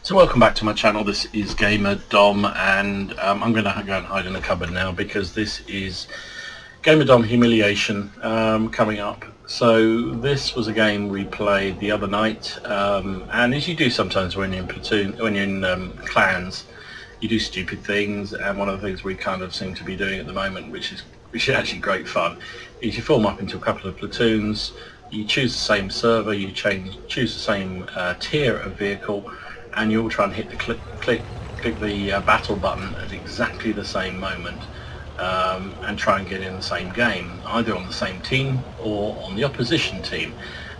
So welcome back to my channel. This is Gamer Dom, and I'm going to go and hide in a cupboard now because this is Gamer Dom Humiliation coming up. So this was a game we played the other night, and as you do sometimes when you're in platoon, when you're in clans, you do stupid things. And one of the things we kind of seem to be doing at the moment, which is actually great fun, is you form up into a couple of platoons. You choose the same server, you choose the same tier of vehicle, and you all try and hit the click the battle button at exactly the same moment, and try and get in the same game, either on the same team or on the opposition team.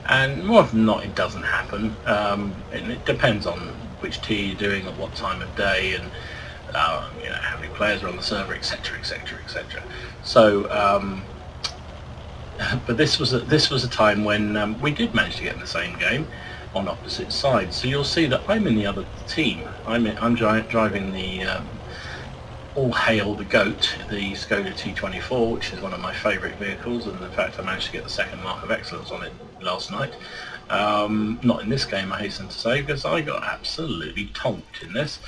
And more often than not, it doesn't happen, and it depends on which tier you're doing at what time of day, and you know, how many players are on the server, etc, etc, etc. So but this was a time when we did manage to get in the same game on opposite sides. So you'll see that I'm in the other team. I'm driving the all hail the GOAT, the Skoda T24, which is one of my favourite vehicles, and in fact I managed to get the second mark of excellence on it last night. Not in this game, I hasten to say, because I got absolutely tonked in this.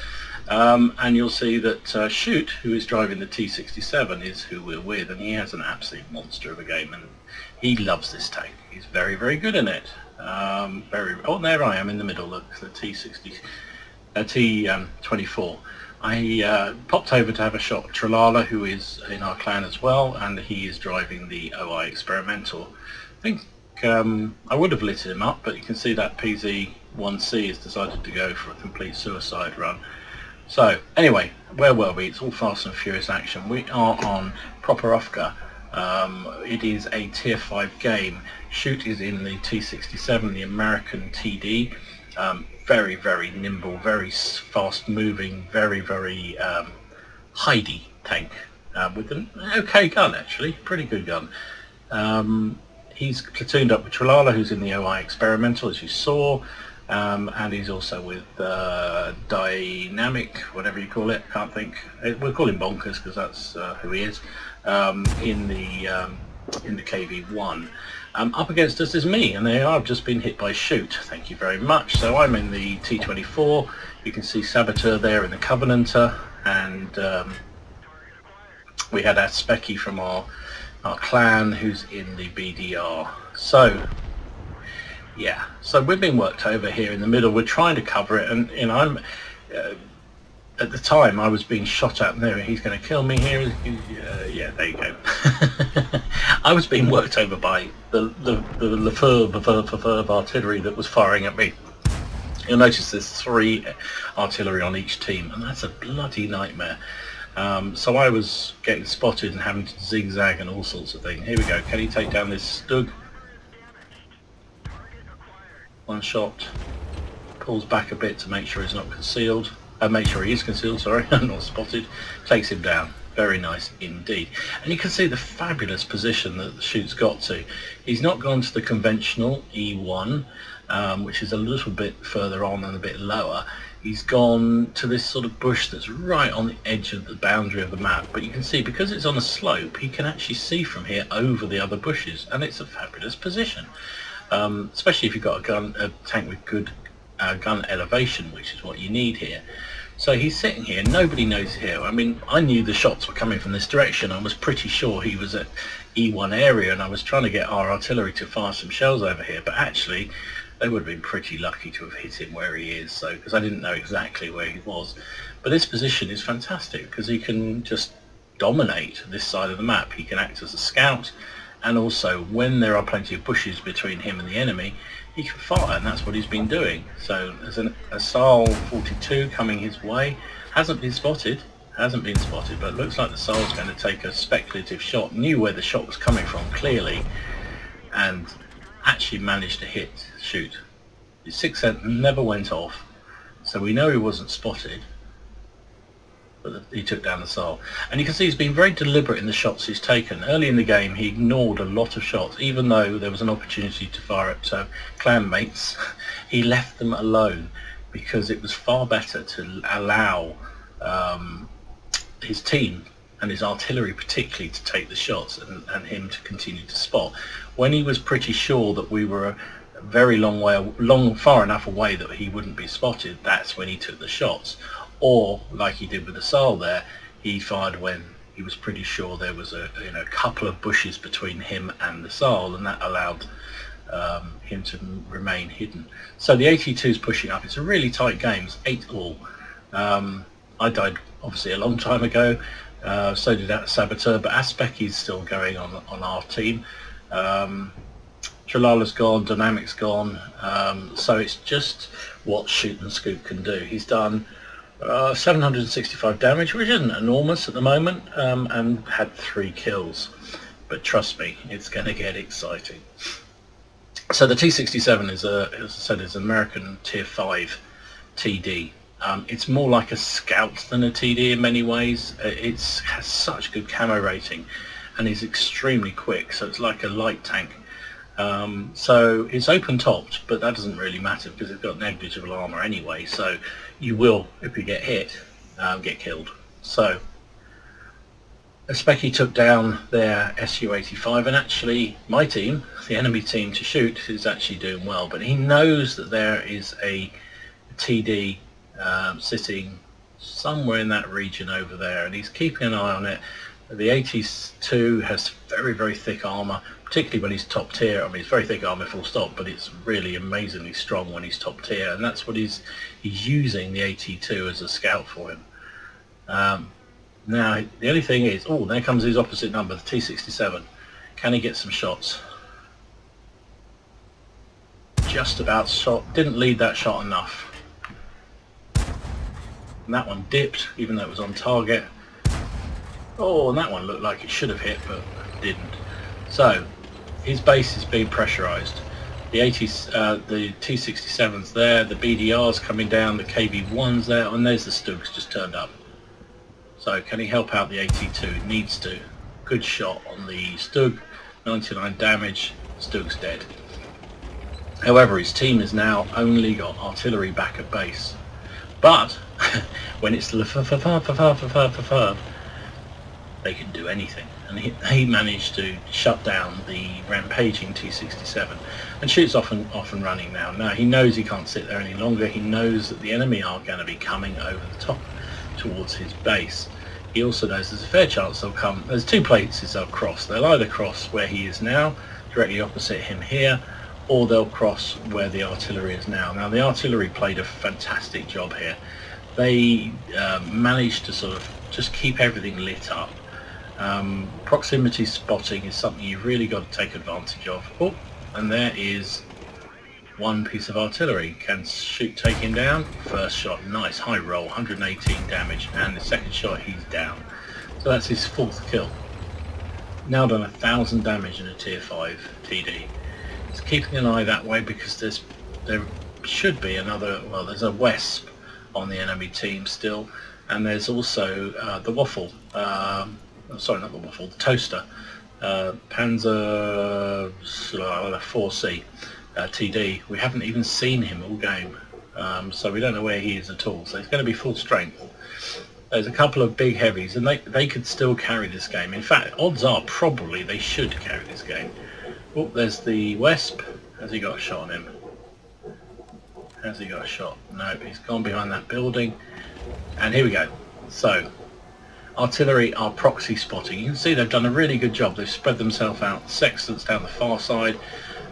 And you'll see that Shoot, who is driving the T67, is who we're with, and he has an absolute monster of a game, and he loves this tank. He's very, very good in it. Oh, there I am in the middle of the T24. I popped over to have a shot at Tralala, who is in our clan as well, and he is driving the OI Experimental. I think I would have lit him up, but you can see that PZ1C has decided to go for a complete suicide run. So anyway, where were we? It's all fast and furious action. We are on Properovka. It is a tier 5 game. Shoot is in the T67, the American TD. Very, very nimble, very fast moving, very, very hidey tank, with an okay gun, actually, pretty good gun. He's platooned up with Tralala, who's in the OI Experimental, as you saw, and he's also with Dynamic, whatever you call it, can't think. We'll call him Bonkers because that's who he is, in the KV1. Up against us is me, and I've just been hit by Shoot. Thank you very much. So I'm in the T24. You can see Saboteur there in the Covenanter, and we had Aspeki from our clan, who's in the BDR. So yeah, so we've been worked over here in the middle. We're trying to cover it, and you know, I'm at the time I was being shot at, and there, he's going to kill me here. Yeah, there you go. I was being worked over by the Lefebvre artillery that was firing at me. You'll notice there's 3 artillery on each team, and that's a bloody nightmare. So I was getting spotted and having to zigzag and all sorts of things. Here we go. Can he take down this Stug? One shot. Pulls back a bit to make sure he's not concealed. Make sure he is concealed, sorry, not spotted. Takes him down. Very nice indeed. And you can see the fabulous position that the Shoot's got to. He's not gone to the conventional E1, which is a little bit further on and a bit lower. He's gone to this sort of bush that's right on the edge of the boundary of the map. But you can see, because it's on a slope, he can actually see from here over the other bushes, and it's a fabulous position. Especially if you've got a tank with good gun elevation, which is what you need here. So he's sitting here, nobody knows here. I mean, I knew the shots were coming from this direction. I was pretty sure he was at E1 area, and I was trying to get our artillery to fire some shells over here, but actually they would have been pretty lucky to have hit him where he is, so, because I didn't know exactly where he was. But this position is fantastic because he can just dominate this side of the map. He can act as a scout, and also when there are plenty of bushes between him and the enemy, he can fire, and that's what he's been doing. So there's a SAL 42 coming his way. Hasn't been spotted, but looks like the SAL's going to take a speculative shot. Knew where the shot was coming from clearly, and actually managed to hit Shoot. His 6th sense never went off, so we know he wasn't spotted, but he took down the SAL. And you can see he's been very deliberate in the shots he's taken. Early in the game he ignored a lot of shots, even though there was an opportunity to fire at clan mates. He left them alone because it was far better to allow his team and his artillery particularly to take the shots, and him to continue to spot. When he was pretty sure that we were very far enough away that he wouldn't be spotted, that's when he took the shots. Or like he did with the SAL there, he fired when he was pretty sure there was a couple of bushes between him and the SAL, and that allowed him to remain hidden. So the 82's pushing up. It's a really tight game. It's 8-all. I died obviously a long time ago. So did that Saboteur, but Aspecky's still going on our team. Tralala's gone, Dynamic's gone, so it's just what ShootandScoot can do. He's done 765 damage, which isn't enormous at the moment, and had 3 kills. But trust me, it's going to get exciting. So the T67 is, as I said, is an American Tier 5 TD. It's more like a scout than a TD in many ways. It has such good camo rating and is extremely quick, so it's like a light tank. So it's open topped, but that doesn't really matter because it's got negligible armor anyway, so you will, if you get hit, get killed. So Specky took down their Su-85, and actually my team, the enemy team to shoot, is actually doing well, but he knows that there is a TD sitting somewhere in that region over there, and he's keeping an eye on it. The 82 has very, very thick armor, particularly when he's top tier. I mean, it's very thick armor full stop, but it's really amazingly strong when he's top tier, and that's what he's using the 82 as a scout for him. Now the only thing is, oh, there comes his opposite number, the T67. Can he get some shots? Just about shot, didn't lead that shot enough. And that one dipped, even though it was on target. Oh, and that one looked like it should have hit, but didn't. So his base is being pressurized. The T67's there, the BDR's coming down, the KV1's there, and there's the Stugs just turned up. So can he help out the 82? Needs to. Good shot on the Stug, 99 damage, Stug's dead. However, his team has now only got artillery back at base. But when it's they can do anything, and he managed to shut down the rampaging T67 and shoots off and running now. Now he knows he can't sit there any longer. He knows that the enemy are going to be coming over the top towards his base. He also knows there's a fair chance they'll come. There's 2 places they'll cross. They'll either cross where he is now, directly opposite him here, or they'll cross where the artillery is now. Now the artillery played a fantastic job here. They managed to sort of just keep everything lit up. Proximity spotting is something you've really got to take advantage of. Oh, and there is one piece of artillery. Can Shoot take him down? First shot, nice high roll, 118 damage, and the second shot he's down. So that's his 4th kill. Now done 1,000 damage in a Tier 5 TD. It's keeping an eye that way because there should be another, well, there's a Wesp on the enemy team still, and there's also the Waffle, sorry, not the Waffle, the Toaster, Panzer 4C TD. We haven't even seen him all game, so we don't know where he is at all, so he's going to be full strength. There's a couple of big heavies, and they could still carry this game. In fact, odds are probably they should carry this game. Oh, there's the Wesp. Has he got a shot on him? Has he got a shot? No, he's gone behind that building. And here we go. So, artillery are proxy spotting. You can see they've done a really good job. They've spread themselves out. Sextant's down the far side.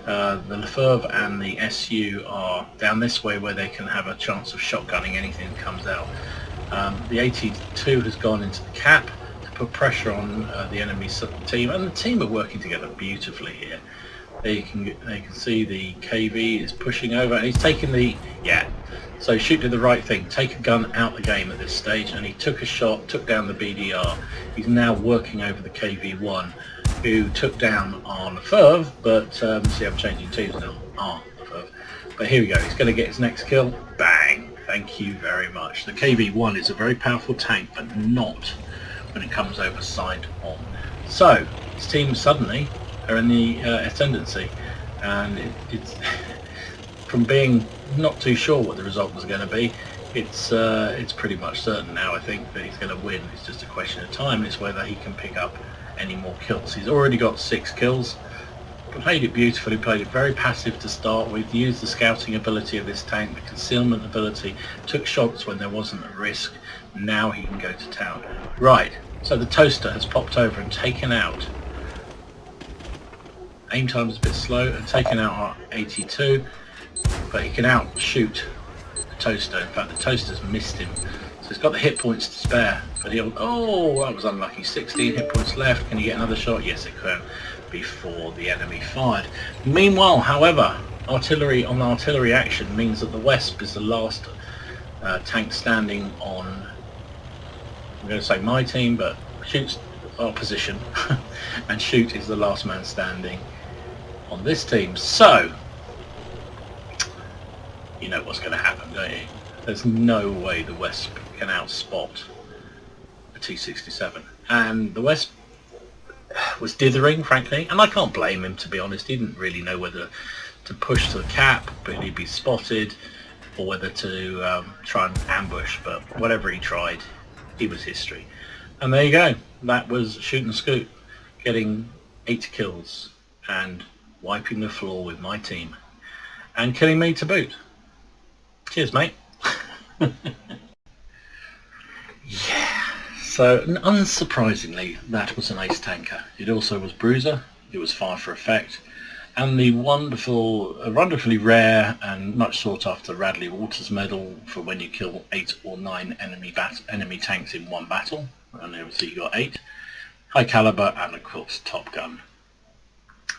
The Lefebvre and the SU are down this way where they can have a chance of shotgunning anything that comes out. The 82 has gone into the cap to put pressure on the enemy team, and the team are working together beautifully here. They can see the KV is pushing over, and he's taking the, so Shoot did the right thing, take a gun out the game at this stage, and he took a shot, took down the BDR. He's now working over the KV1, who took down our Lefebvre, but see I'm changing teams now, Lefebvre. But here we go, he's going to get his next kill, bang, thank you very much. The KV1 is a very powerful tank, but not when it comes over side on. So, his team suddenly are in the ascendancy, and it's from being not too sure what the result was going to be, it's pretty much certain now, I think, that he's going to win. It's just a question of time. It's whether he can pick up any more kills. He's already got 6 kills, played it beautifully, played it very passive to start with, used the scouting ability of this tank, the concealment ability, took shots when there wasn't a risk. Now he can go to town. Right, so the toaster has popped over and taken out. Aim time is a bit slow and taken out our 82, but he can outshoot the toaster. In fact, the toaster's missed him. So he's got the hit points to spare, but he'll... Oh, that was unlucky. 16 hit points left. Can he get another shot? Yes, it can, before the enemy fired. Meanwhile, however, artillery on artillery action means that the Wesp is the last tank standing on, I'm going to say my team, but Shoot's our position, and Shoot is the last man standing on this team. So, you know what's going to happen, don't you? There's no way the Wesp can outspot a T67. And the Wesp was dithering, frankly, and I can't blame him, to be honest. He didn't really know whether to push to the cap, but he'd be spotted, or whether to try and ambush, but whatever he tried, he was history. And there you go. That was ShootandScoot getting 8 kills and wiping the floor with my team and killing me to boot. Cheers, mate. Yeah, so unsurprisingly that was an ace tanker. It also was bruiser, it was fire for effect, and the wonderfully rare and much sought after Radley Walters medal for when you kill 8 or 9 enemy tanks in one battle, and obviously you got 8. High caliber and of course Top Gun.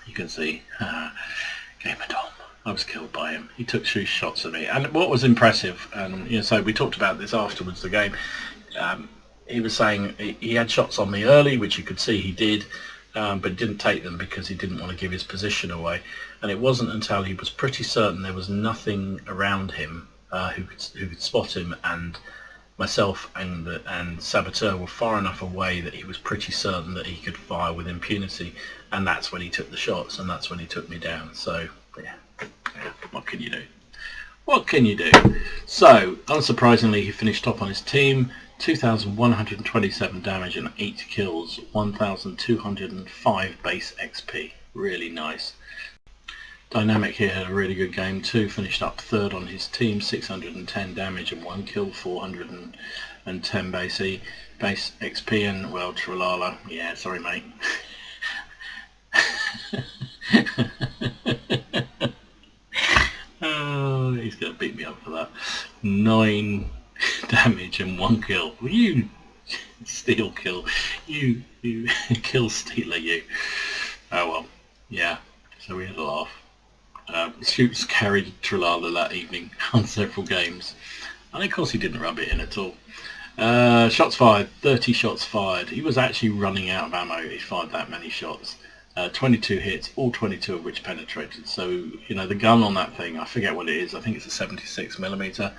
You can see Gamer Dom. I was killed by him. He took 2 shots at me, and what was impressive, and you know, so we talked about this afterwards the game. He was saying he had shots on me early, which you could see he did, but he didn't take them because he didn't want to give his position away. And it wasn't until he was pretty certain there was nothing around him who could spot him, and myself and Saboteur were far enough away that he was pretty certain that he could fire with impunity, and that's when he took the shots, and that's when he took me down. So yeah, what can you do? What can you do? So unsurprisingly, he finished top on his team. 2,127 damage and 8 kills, 1,205 base XP. Really nice. Dynamic here had a really good game too, finished up 3rd on his team, 610 damage and 1 kill, 410 base XP, and well, Tralala, yeah, sorry mate. Oh, he's going to beat me up for that. 9 damage and 1 kill. You steal kill. You kill stealer, you. Oh well, yeah, so we had a laugh. Shoots carried Tralala that evening on several games, and of course he didn't rub it in at all. Shots fired, 30 shots fired. He was actually running out of ammo. He fired that many shots. 22 hits, all 22 of which penetrated. So you know the gun on that thing, I forget what it is. I think it's a 76mm.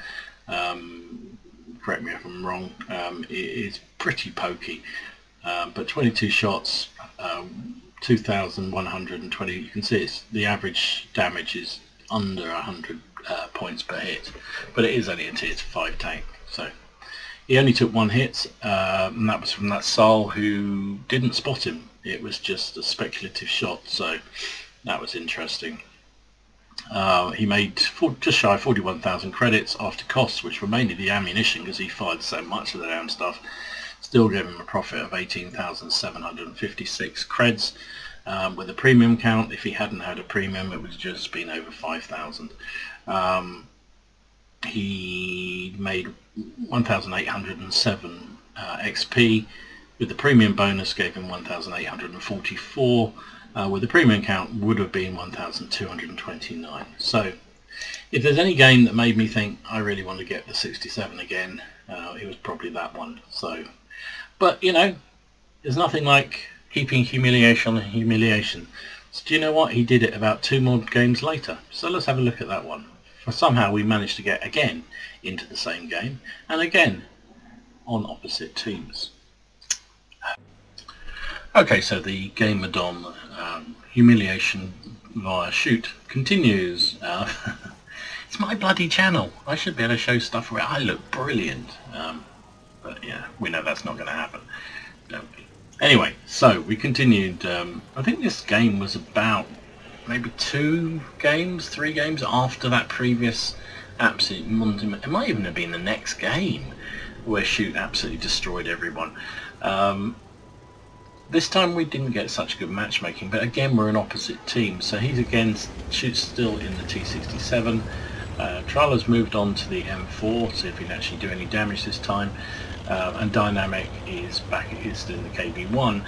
Correct me if I'm wrong. It is pretty pokey, but 22 shots. 2,120. You can see the average damage is under 100 points per hit, but it is only a tier 5 tank. So he only took 1 hit, and that was from that Sol who didn't spot him. It was just a speculative shot, so that was interesting. He made just shy of 41,000 credits after costs, which were mainly the ammunition because he fired so much of the damn stuff. Still gave him a profit of 18,756 creds. With a premium count, if he hadn't had a premium, it would have just been over 5,000. He made 1,807 XP. With the premium bonus, gave him 1,844. With the premium count, would have been 1,229. So, if there's any game that made me think I really want to get the 67 again, it was probably that one. So. But, you know, there's nothing like keeping humiliation on humiliation. So do you know what? He did it about 2 more games later. So let's have a look at that one. For somehow we managed to get again into the same game, and again on opposite teams. Okay, so the Gamer Dom humiliation via Shoot continues. It's my bloody channel. I should be able to show stuff where I look brilliant. But yeah, we know that's not going to happen, don't we? Anyway, so we continued. I think this game was about maybe 2 games, 3 games after that previous absolute Monday. It might even have been the next game where Shoot absolutely destroyed everyone. This time we didn't get such good matchmaking, but again we're an opposite team. So he's against Shoot's still in the T67. Trala's moved on to the M4 to see if he can actually do any damage this time, and Dynamic is back. Is still in the KB1.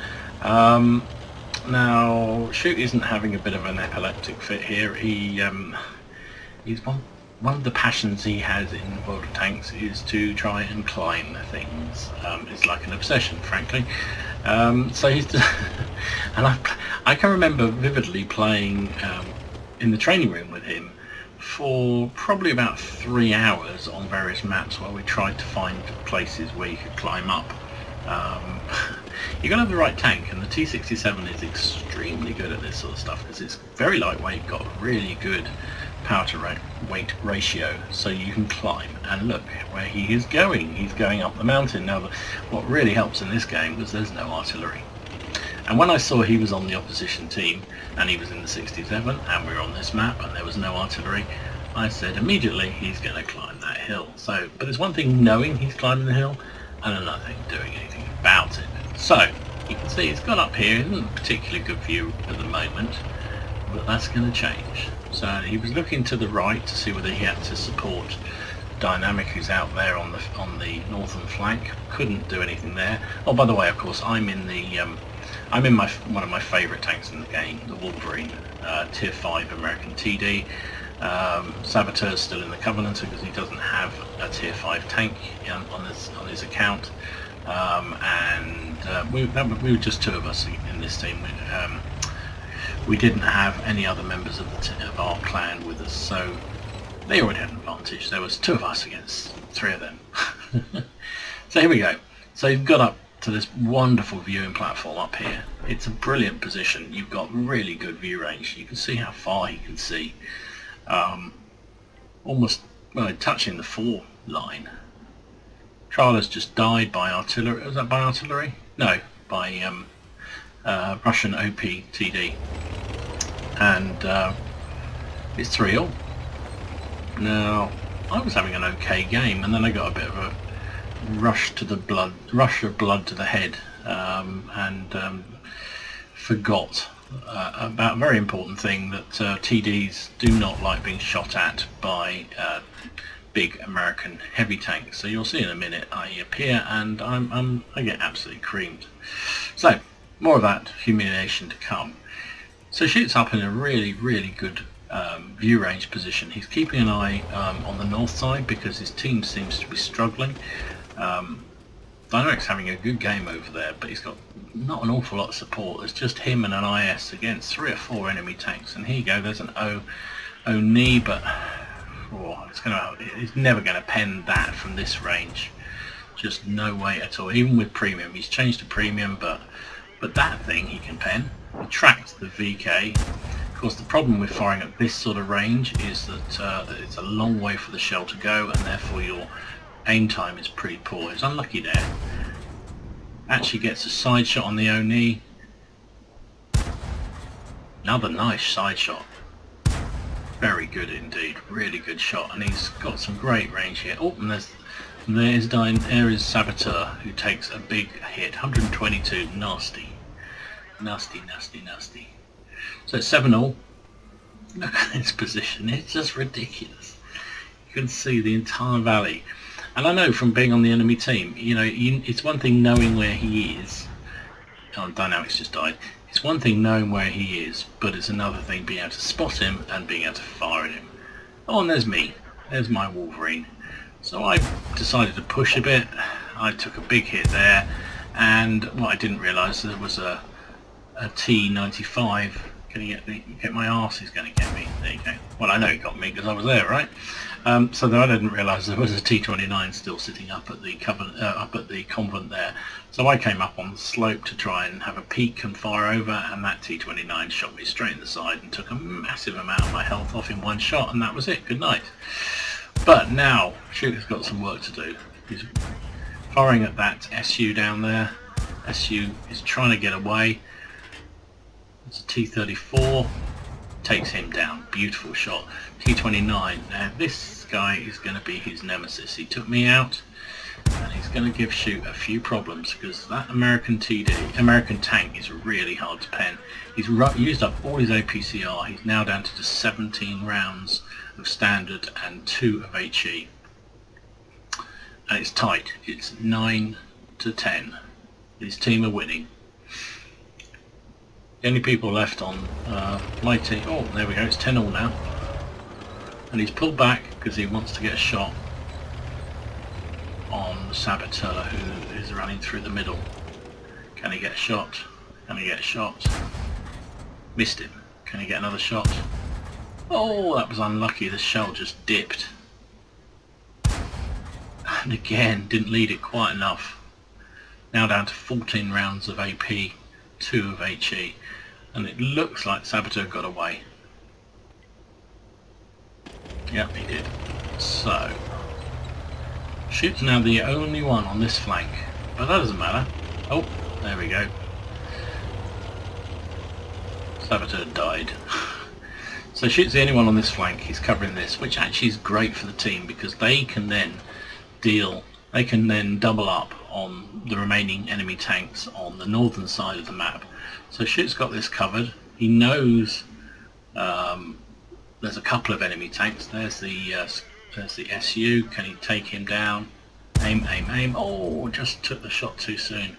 Now Shoot isn't having a bit of an epileptic fit here. He's one of the passions he has in World of Tanks is to try and climb things. It's like an obsession, frankly. So he's and I can remember vividly playing in the training room with him for probably about 3 hours on various maps where we tried to find places where you could climb up. You gotta have the right tank, and the T67 is extremely good at this sort of stuff because it's very lightweight, got really good power to weight ratio, so you can climb. And look where he is going. He's going up the mountain. Now, what really helps in this game was there's no artillery. And when I saw he was on the opposition team and he was in the 67 and we were on this map and there was no artillery, I said immediately he's going to climb that hill. So, but it's one thing knowing he's climbing the hill and another thing doing anything about it. So you can see he's got up here. Isn't a particularly good view at the moment, but that's going to change. So he was looking to the right to see whether he had to support Dynamic, who's out there on the northern flank. Couldn't do anything there. Oh, by the way, of course, I'm in one of my favourite tanks in the game, the Wolverine, Tier 5 American TD. Saboteur's still in the Covenant because he doesn't have a Tier 5 tank on his account. We were just 2 of us in this team. We didn't have any other members of our clan with us, so they already had an advantage. There was 2 of us against 3 of them. So here we go. So you've got up to this wonderful viewing platform up here. It's a brilliant position. You've got really good view range. You can see how far he can see. Almost touching the 4 line. Trala's just died by artillery. Was that by artillery? No, by Russian OP TD. And it's 3-all. Now, I was having an okay game, and then I got a bit of a rush of blood to the head, and forgot about a very important thing, that TDs do not like being shot at by big American heavy tanks. So you'll see in a minute I appear and I get absolutely creamed. So more of that humiliation to come. So Shoot's up in a really good view range position. He's keeping an eye on the north side because his team seems to be struggling. Dynamic's having a good game over there, but he's got not an awful lot of support. There's just him and an IS against 3 or 4 enemy tanks. And here you go, there's an O-knee, but he's never going to pen that from this range. Just no way at all. Even with premium, he's changed to premium, but that thing he can pen. He tracks the VK. Of course, the problem with firing at this sort of range is that it's a long way for the shell to go, and therefore your aim time is pretty poor. He's unlucky there. Actually gets a side shot on the O-knee. Another nice side shot. Very good indeed. Really good shot, and he's got some great range here. Oh, and there is Saboteur, who takes a big hit. 122. Nasty. So it's 7-all. Look at this position. It's just ridiculous. You can see the entire valley. And I know from being on the enemy team, it's one thing knowing where he is. Oh, Dynamics just died. It's one thing knowing where he is, but it's another thing being able to spot him and being able to fire at him. Oh, and there's me. There's my Wolverine. So I decided to push a bit. I took a big hit there, and what I didn't realise, there was a T95 going to get my arse. He's going to get me. There you go. Well, I know he got me because I was there, right? So I didn't realise there was a T29 still sitting up at the convent there. So I came up on the slope to try and have a peek and fire over, and that T29 shot me straight in the side and took a massive amount of my health off in one shot, and that was it. Good night. But now Shooter's got some work to do. He's firing at that SU down there. SU is trying to get away. It's a T34. takes him down. Beautiful shot. T29. Now this guy is going to be his nemesis. He took me out, and he's going to give Shoot a few problems because that American tank is really hard to pen. He's used up all his APCR. He's now down to just 17 rounds of standard and 2 of HE. And it's tight. It's 9-10. His team are winning. The only people left on my team... Oh, there we go. It's 10-all now. And he's pulled back because he wants to get a shot on the Saboteur who is running through the middle. Can he get a shot? Can he get a shot? Missed him. Can he get another shot? Oh, that was unlucky. The shell just dipped. And again, didn't lead it quite enough. Now down to 14 rounds of AP, 2 of HE. And it looks like Saboteur got away. Yep, he did. So, Shoot's now the only one on this flank. But that doesn't matter. Oh, there we go. Saboteur died. So Shoot's the only one on this flank. He's covering this, which actually is great for the team because they can then double up on the remaining enemy tanks on the northern side of the map. So Shoot's got this covered. He knows there's a couple of enemy tanks. There's the SU. Can he take him down? Aim, aim, aim. Oh, just took the shot too soon.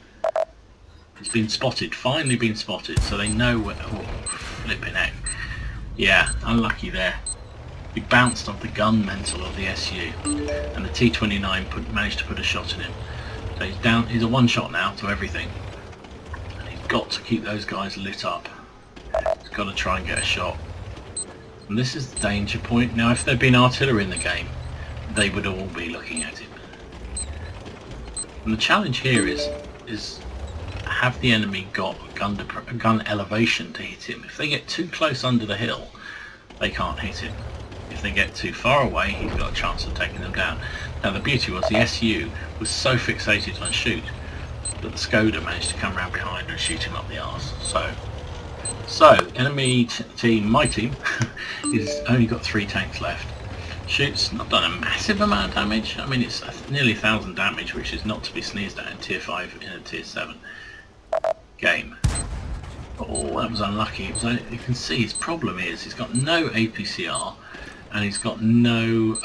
He's been spotted, finally been spotted, so they know where... Oh, flipping heck. Yeah, unlucky there. He bounced off the gun mantle of the SU, and the T29 managed to put a shot in him. So he's down. He's a one shot now to everything. And he's got to keep those guys lit up. He's got to try and get a shot. And this is the danger point. Now, if there'd been artillery in the game, they would all be looking at him. And the challenge here is have the enemy got a gun elevation to hit him. If they get too close under the hill, they can't hit him. If they get too far away, he's got a chance of taking them down. Now the beauty was the SU was so fixated on Shoot that the Skoda managed to come around behind and shoot him up the arse. So enemy team, my team, is only got 3 tanks left. Shoot's not done a massive amount of damage. I mean, it's nearly 1,000 damage, which is not to be sneezed at in tier 5 in a tier 7 game. Oh, that was unlucky. You can see his problem is he's got no APCR and he's got no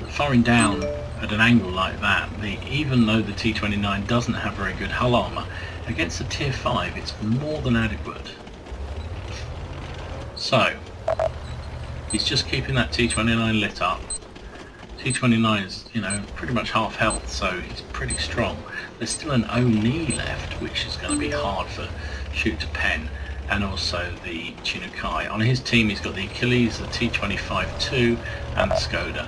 firing down at an angle like that. Even though the T29 doesn't have very good hull armour, against a tier 5 it's more than adequate. So he's just keeping that T29 lit up. T29 is, pretty much half health, so he's pretty strong. There's still an Oni left, which is going to be hard for Shoot to pen, and also the Chinukai. On his team he's got the Achilles, the T25-2 and the Skoda.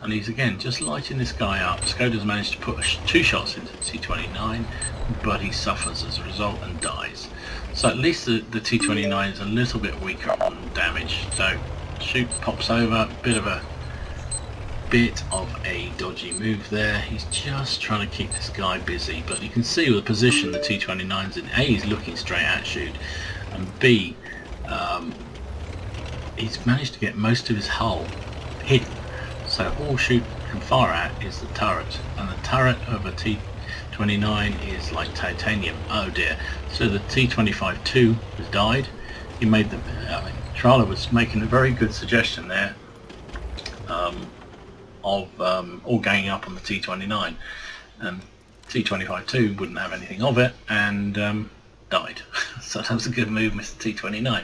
And he's again just lighting this guy up. Skoda's managed to put 2 shots into the T29, but he suffers as a result and dies. So at least the T29 is a little bit weaker on damage. So Shoot pops over, bit of a dodgy move there. He's just trying to keep this guy busy, but you can see with the position the T29's in. A, he's looking straight at Shoot, and B, he's managed to get most of his hull hidden, so all Shoot can fire at is the turret, and the turret of a T29 is like titanium. Oh dear. So the T25-2 has died. He made the Trala was making a very good suggestion there of all ganging up on the T29, and T25-2 wouldn't have anything of it and died. So that was a good move, Mr. T29.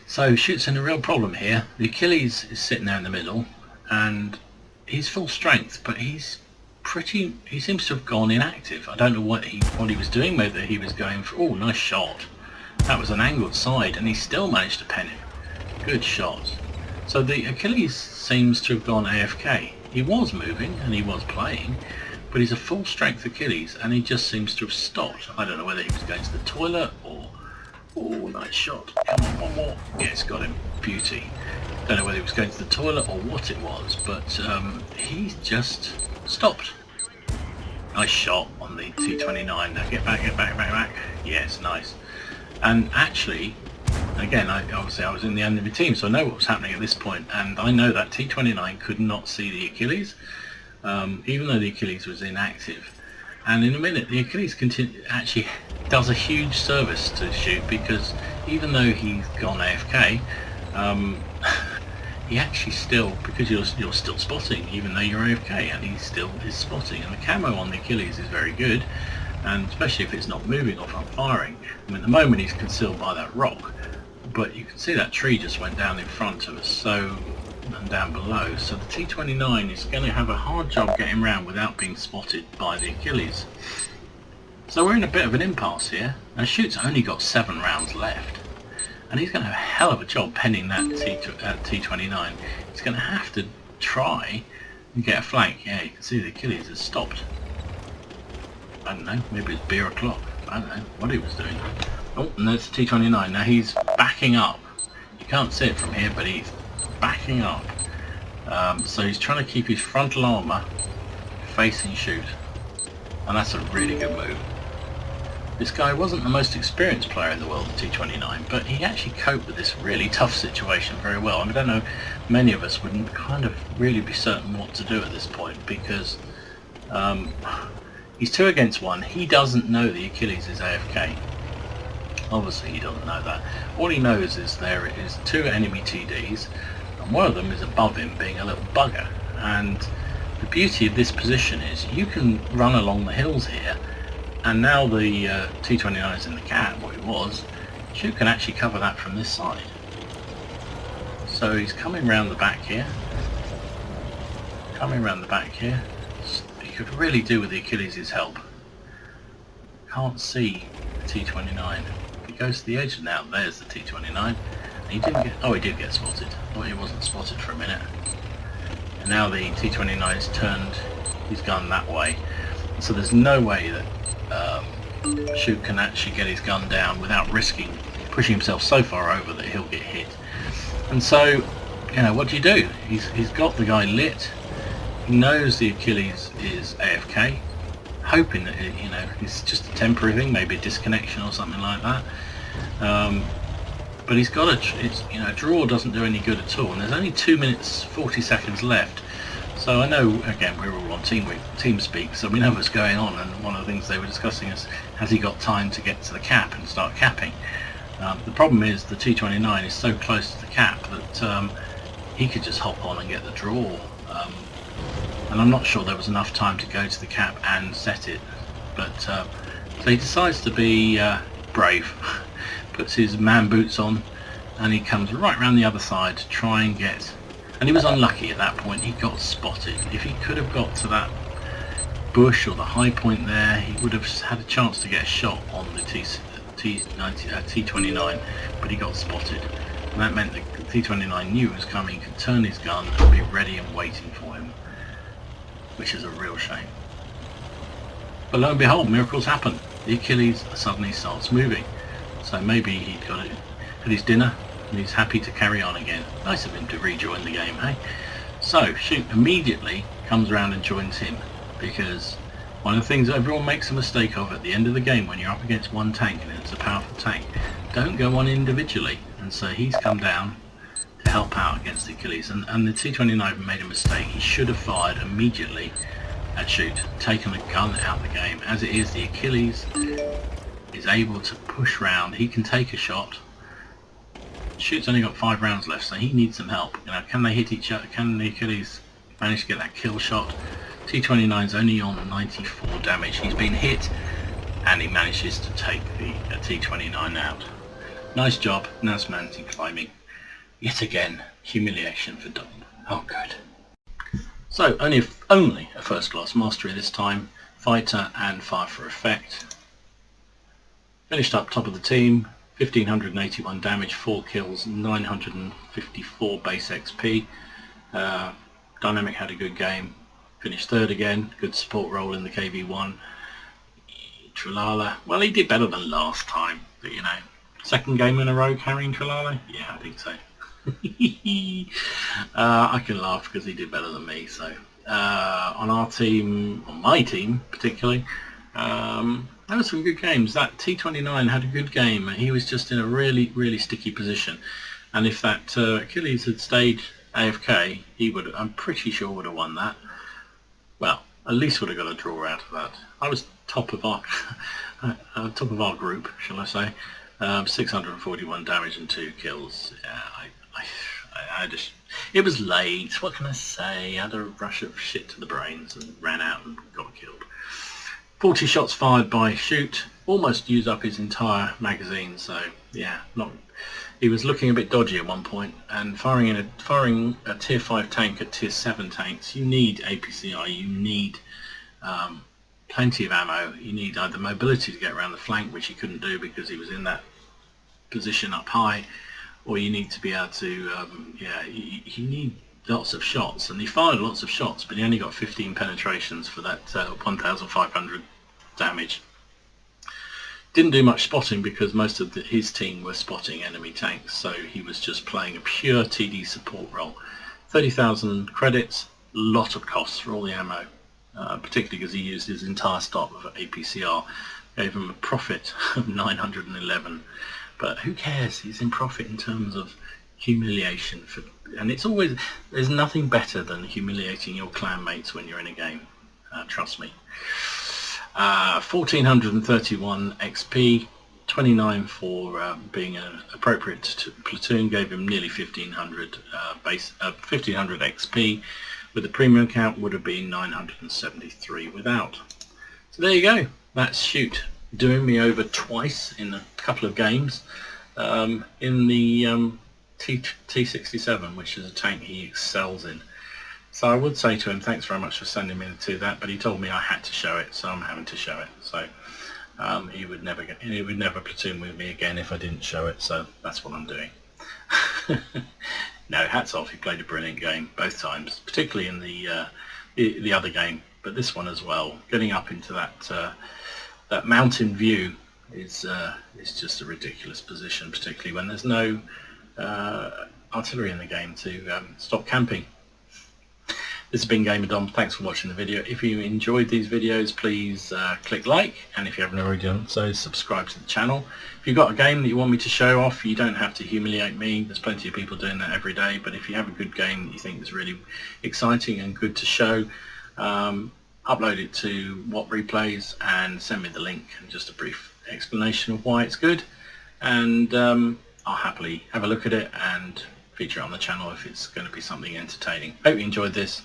So Shoot's in a real problem here. The Achilles is sitting there in the middle and he's full strength, but he seems to have gone inactive. I don't know what he was doing, whether he was going for... Oh, nice shot. That was an angled side and he still managed to pen him. Good shot. So the Achilles seems to have gone AFK. He was moving and he was playing, but he's a full strength Achilles and he just seems to have stopped. I don't know whether he was going to the toilet or... Oh, nice shot. Come on, one more. Yes, got him. Beauty. Don't know whether he was going to the toilet or what it was, but he just stopped. Nice shot on the T29. Now get back, get back, back, back. Yes, nice. And actually, again, obviously I was in the enemy team, so I know what was happening at this point, and I know that T29 could not see the Achilles, even though the Achilles was inactive. And in a minute, the Achilles actually does a huge service to Shoot, because even though he's gone AFK, he actually still, because you're still spotting, even though you're AFK, and he still is spotting. And the camo on the Achilles is very good, and especially if it's not moving or not firing. I mean, at the moment he's concealed by that rock, but you can see that tree just went down in front of us, so, and down below, so the T29 is going to have a hard job getting around without being spotted by the Achilles. So we're in a bit of an impasse here. Now Shoot's only got 7 rounds left, and he's going to have a hell of a job penning that T29. He's going to have to try and get a flank. Yeah, you can see the Achilles has stopped. I don't know, maybe it's beer o'clock. I don't know what he was doing. Oh, and there's the T29. Now he's backing up. You can't see it from here, but he's backing up. So he's trying to keep his frontal armour facing Shoot. And that's a really good move. This guy wasn't the most experienced player in the world, the T29, but he actually coped with this really tough situation very well. And I don't know, many of us wouldn't kind of really be certain what to do at this point, because he's 2 against 1. He doesn't know the Achilles is AFK. Obviously he doesn't know that. All he knows is there is 2 enemy TDs, and one of them is above him being a little bugger. And the beauty of this position is you can run along the hills here, and now the T29 is in the gap, what it was, Shoot can actually cover that from this side. So he's coming round the back here. He could really do with the Achilles' help. Can't see the T29. If he goes to the edge now, there's the T29. And he didn't get, oh, he did get spotted. Oh, he wasn't spotted for a minute. And now the T29's turned his gun that way. So there's no way that Shoot can actually get his gun down without pushing himself so far over that he'll get hit. And so, you know, what do you do? He's got the guy lit. He knows the Achilles is AFK, hoping that it's just a temporary thing, maybe a disconnection or something like that. But he's got a draw doesn't do any good at all, and there's only 2 minutes 40 seconds left. So I know, again, we're all on team speak, so we know what's going on, and one of the things they were discussing is, has he got time to get to the cap and start capping? The problem is the T29 is so close to the cap that he could just hop on and get the draw. And I'm not sure there was enough time to go to the cap and set it. But so he decides to be brave, puts his man boots on, and he comes right round the other side to try and get... And he was unlucky at that point, he got spotted. If he could have got to that bush or the high point there, he would have had a chance to get a shot on the T29, but he got spotted. And that meant the T29 knew it was coming, could turn his gun and be ready and waiting for him, which is a real shame. But lo and behold, miracles happen. The Achilles suddenly starts moving. So maybe he'd got it, had his dinner, and he's happy to carry on again. Nice of him to rejoin the game, hey? So Shoot immediately comes around and joins him, because one of the things everyone makes a mistake of at the end of the game when you're up against one tank and it's a powerful tank, don't go on individually. And so he's come down to help out against the Achilles, and the T29 made a mistake. He should have fired immediately at Shoot, taken the gun out of the game. As it is, the Achilles is able to push round. He can take a shot. Shoot's only got 5 rounds left, so he needs some help. Can they hit each other? Can the Achilles manage to get that kill shot? T29's only on 94 damage. He's been hit, and he manages to take the T29 out. Nice job. Now some anti-climbing. Yet again, humiliation for Dom. Oh, good. So only a first-class mastery this time. Fighter and fire for effect. Finished up top of the team. 1581 damage, 4 kills, 954 base XP. Dynamic had a good game. Finished 3rd again. Good support role in the KV1. Tralala, well, he did better than last time, but you know, 2nd game in a row carrying Tralala? Yeah, I think so. I can laugh because he did better than me. So on our team, on my team particularly, That was some good games. That T29 had a good game. He was just in a really, really sticky position. And if that Achilles had stayed AFK, he would, I'm pretty sure, would have won that. Well, at least would have got a draw out of that. I was top of our top of our group, shall I say? 641 damage and 2 kills. Yeah, I just, it was late. What can I say? I had a rush of shit to the brains and ran out and got killed. 40 shots fired by Shoot. Almost used up his entire magazine. So yeah, not. He was looking a bit dodgy at one point, and firing a tier 5 tank at tier 7 tanks, you need APCI, you need plenty of ammo, you need either mobility to get around the flank, which he couldn't do because he was in that position up high, or you need to be able to, you need lots of shots, and he fired lots of shots, but he only got 15 penetrations for that 1,500 damage. Didn't do much spotting because most of his team were spotting enemy tanks, so he was just playing a pure TD support role. 30,000 credits, lot of costs for all the ammo, particularly because he used his entire stock of APCR, gave him a profit of 911. But who cares? He's in profit in terms of humiliation, and it's always, there's nothing better than humiliating your clanmates when you're in a game. Trust me. 1431 XP, 29 for being an appropriate platoon, gave him nearly 1500 1500 XP. With the premium account would have been 973 without. So there you go. That's Shoot doing me over twice in a couple of games in the T67, which is a tank he excels in. So I would say to him, thanks very much for sending me to that, but he told me I had to show it, so I'm having to show it. So he would never platoon with me again if I didn't show it. So that's what I'm doing. No, hats off. He played a brilliant game both times, particularly in the other game, but this one as well. Getting up into that mountain view is just a ridiculous position, particularly when there's no artillery in the game to stop camping. This has been GamerDom. Thanks for watching the video. If you enjoyed these videos, please click like, and if you haven't already done so, subscribe to the channel. If you've got a game that you want me to show off, you don't have to humiliate me. There's plenty of people doing that every day, but if you have a good game that you think is really exciting and good to show, upload it to WOT Replays and send me the link and just a brief explanation of why it's good, and I'll happily have a look at it and feature it on the channel if it's going to be something entertaining. Hope you enjoyed this.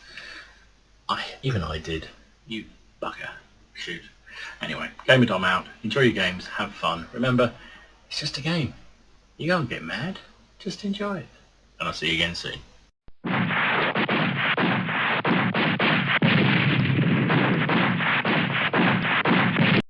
Even I did. You bugger. Shoot. Anyway, GamerDom out. Enjoy your games. Have fun. Remember, it's just a game. You can't get mad. Just enjoy it. And I'll see you again soon.